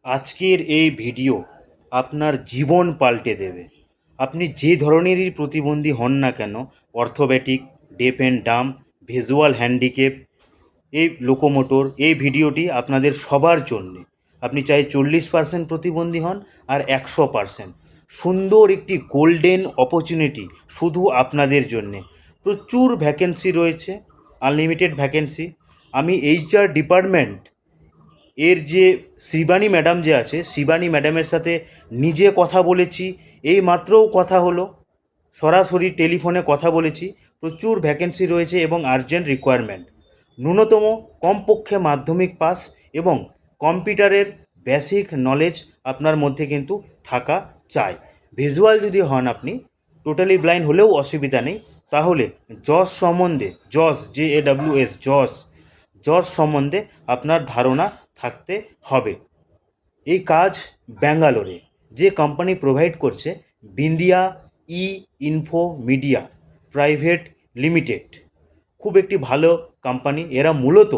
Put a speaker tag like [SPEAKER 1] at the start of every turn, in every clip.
[SPEAKER 1] আজকের এই ভিডিও আপনার জীবন পাল্টে দেবে। আপনি যে ধরনেরই প্রতিবন্ধী হন না কেন, orthopaedic, deaf and dumb, visual handicap, এই লোকোমোটর, এই ভিডিওটি আপনাদের সবার জন্যে। আপনি চাই 40% প্রতিবন্ধী হন আর 100%, সুন্দর একটি গোল্ডেন অপরচুনিটি শুধু আপনাদের জন্যে। প্রচুর ভ্যাকেন্সি রয়েছে, আনলিমিটেড ভ্যাকেন্সি। আমি এইচআর ডিপার্টমেন্ট এর যে শিবানী ম্যাডাম যে আছে, শিবানী ম্যাডামের সাথে নিজে কথা বলেছি, এই মাত্রও কথা হলো, সরাসরি টেলিফোনে কথা বলেছি। প্রচুর ভ্যাকেন্সি রয়েছে এবং আর্জেন্ট রিকোয়ারমেন্ট। ন্যূনতম কমপক্ষে মাধ্যমিক পাস এবং কম্পিউটারের বেসিক নলেজ আপনার মধ্যে কিন্তু থাকা চাই। ভিজুয়াল যদি হন আপনি, টোটালি ব্লাইন্ড হলেও অসুবিধা নেই। তাহলে জস সম্বন্ধে, জস JAWS, জস সম্বন্ধে আপনার ধারণা থাকতে হবে। এই কাজ ব্যাঙ্গালোরে, যে কোম্পানি প্রোভাইড করছে বিন্দিয়া ই ইনফো মিডিয়া প্রাইভেট লিমিটেড, খুব একটি ভালো কোম্পানি। এরা মূলত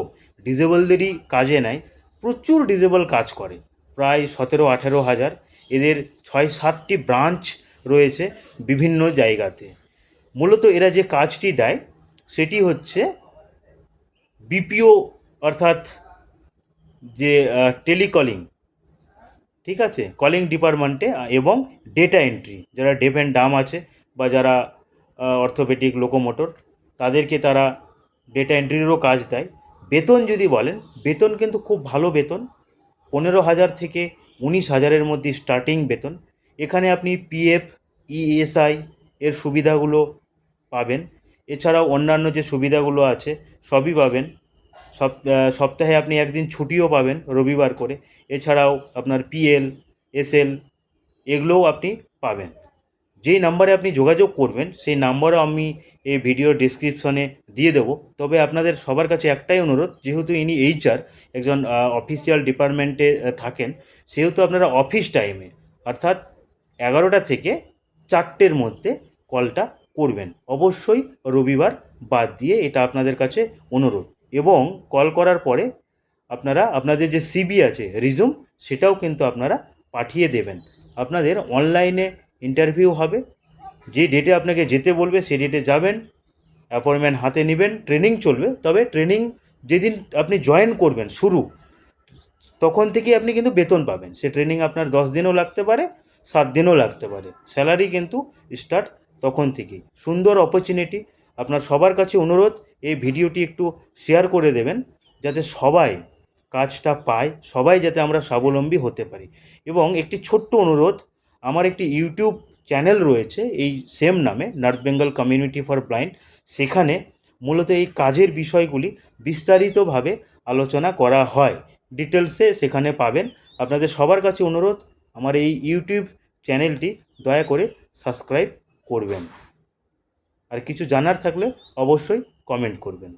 [SPEAKER 1] ডিজেবলদেরই কাজে নেয়, প্রচুর ডিজেবল কাজ করে, প্রায় 17-18 হাজার। এদের 6-7টি ব্রাঞ্চ রয়েছে বিভিন্ন জায়গাতে। মূলত এরা যে কাজটি দেয় সেটি হচ্ছে বিপিও, অর্থাৎ যে টেলিকলিং, ঠিক আছে, কলিং ডিপার্টমেন্টে, এবং ডেটা এন্ট্রি। যারা ডেফ অ্যান্ড ডাম আছে বা যারা অর্থোপেডিক, লোকোমোটর, তাদেরকে তারা ডেটা এন্ট্রিরও কাজ দেয়। বেতন যদি বলেন, বেতন কিন্তু খুব ভালো বেতন, 15,000 থেকে 19,000-এর মধ্যে স্টার্টিং বেতন। এখানে আপনি পিএফ, ইএসআই এর সুবিধাগুলো পাবেন। এছাড়াও অন্যান্য যে সুবিধাগুলো আছে সবই পাবেন। সপ্তাহে আপনি একদিন ছুটিও পাবেন, রবিবার করে। এছাড়াও আপনার পিএল, এসএল, এগুলোও আপনি পাবেন। যেই নাম্বারে আপনি যোগাযোগ করবেন সেই নাম্বারও আমি এই ভিডিও ডিসক্রিপশনে দিয়ে দেবো। তবে আপনাদের সবার কাছে একটাই অনুরোধ, যেহেতু ইনি এইচআর, একজন অফিসিয়াল ডিপার্টমেন্টে থাকেন, সেহেতু আপনারা অফিস টাইমে, অর্থাৎ 11টা থেকে 4টের মধ্যে কলটা করবেন, অবশ্যই রবিবার বাদ দিয়ে। এটা আপনাদের কাছে অনুরোধ। এবং কল করার পরে আপনারা আপনাদের যে সিবি আছে, রিজুম, সেটাও কিন্তু আপনারা পাঠিয়ে দেবেন। আপনাদের অনলাইনে ইন্টারভিউ হবে, যে ডেটে আপনাকে যেতে বলবে সেই ডেটে যাবেন, অ্যাপয়েন্টমেন্ট হাতে নেবেন, ট্রেনিং চলবে। তবে ট্রেনিং যেদিন আপনি জয়েন করবেন শুরু, তখন থেকেই আপনি কিন্তু বেতন পাবেন। সে ট্রেনিং আপনার 10 দিনও লাগতে পারে, 7 দিনও লাগতে পারে। স্যালারি কিন্তু স্টার্ট তখন থেকেই। সুন্দর অপরচুনিটি। আপনার সবার কাছে অনুরোধ, এই ভিডিওটি একটু শেয়ার করে দেবেন, যাতে সবাই কাজটা পায়, সবাই যাতে আমরা স্বাবলম্বী হতে পারি। এবং একটি ছোট্ট অনুরোধ, আমার একটি ইউটিউব চ্যানেল রয়েছে এই সেম নামে, north Bengal community for blind. সেখানে মূলত এই কাজের বিষয়গুলি বিস্তারিতভাবে আলোচনা করা হয়, ডিটেলসে সেখানে পাবেন। আপনাদের সবার কাছে অনুরোধ, আমার এই ইউটিউব চ্যানেলটি দয়া করে সাবস্ক্রাইব করবেন। আর কিছু জানার থাকলে অবশ্যই কমেন্ট করবেন।